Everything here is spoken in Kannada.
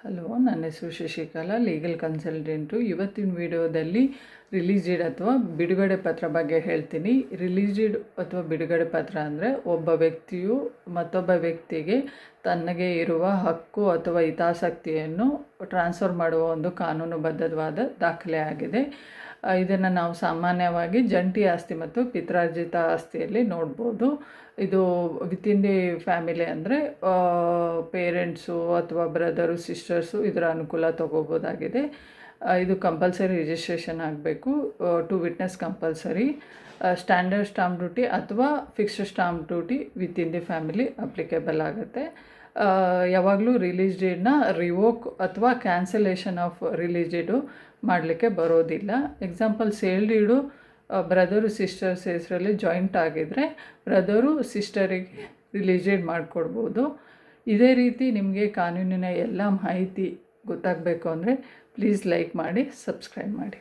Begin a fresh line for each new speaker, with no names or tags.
ಹಲೋ, ನನ್ನ ಹೆಸರು ಶಶಿಕಲಾ, ಲೀಗಲ್ ಕನ್ಸಲ್ಟೆಂಟು. ಇವತ್ತಿನ ವಿಡಿಯೋದಲ್ಲಿ ರಿಲೀಸ್ ಡೀಡ್ ಅಥವಾ ಬಿಡುಗಡೆ ಪತ್ರ ಬಗ್ಗೆ ಹೇಳ್ತೀನಿ. ರಿಲೀಸ್ ಡೀಡ್ ಅಥವಾ ಬಿಡುಗಡೆ ಪತ್ರ ಅಂದರೆ ಒಬ್ಬ ವ್ಯಕ್ತಿಯು ಮತ್ತೊಬ್ಬ ವ್ಯಕ್ತಿಗೆ ತನಗೆ ಇರುವ ಹಕ್ಕು ಅಥವಾ ಹಿತಾಸಕ್ತಿಯನ್ನು ಟ್ರಾನ್ಸ್ಫರ್ ಮಾಡುವ ಒಂದು ಕಾನೂನುಬದ್ಧವಾದ ದಾಖಲೆ ಆಗಿದೆ. ಇದನ್ನು ನಾವು ಸಾಮಾನ್ಯವಾಗಿ ಜಂಟಿ ಆಸ್ತಿ ಮತ್ತು ಪಿತ್ರಾರ್ಜಿತ ಆಸ್ತಿಯಲ್ಲಿ ನೋಡ್ಬೋದು. ಇದು ವಿತಿನ್ ದಿ ಫ್ಯಾಮಿಲಿ ಅಂದರೆ ಪೇರೆಂಟ್ಸು ಅಥವಾ ಬ್ರದರು ಸಿಸ್ಟರ್ಸು ಇದರ ಅನುಕೂಲ ತೊಗೋಬೋದಾಗಿದೆ. ಇದು ಕಂಪಲ್ಸರಿ ರಿಜಿಸ್ಟ್ರೇಷನ್ ಆಗಬೇಕು. Two witness compulsory. Standard stamp duty ಅಥವಾ fixed stamp duty within the family applicable ಆಗುತ್ತೆ. ಯಾವಾಗಲೂ ರಿಲೀಸ್ ಡೇಟ್ನ ರಿವೋಕ್ ಅಥವಾ ಕ್ಯಾನ್ಸಲೇಷನ್ ಆಫ್ ರಿಲೀಸ್ ಡೇಟು ಮಾಡಲಿಕ್ಕೆ ಬರೋದಿಲ್ಲ. Example, sale deed brother sisters ಹೆಸರಲ್ಲಿ ಜಾಯಿಂಟ್ ಆಗಿದ್ದರೆ ಬ್ರದರು ಸಿಸ್ಟರಿಗೆ ರಿಲೀಸ್ ಡೇಟ್ ಮಾಡಿಕೊಡ್ಬೋದು. ಇದೇ ರೀತಿ ನಿಮಗೆ ಕಾನೂನಿನ ಎಲ್ಲ ಮಾಹಿತಿ ಗೊತ್ತಾಗಬೇಕು ಅಂದರೆ ಪ್ಲೀಸ್ ಲೈಕ್ ಮಾಡಿ, ಸಬ್ಸ್ಕ್ರೈಬ್ ಮಾಡಿ.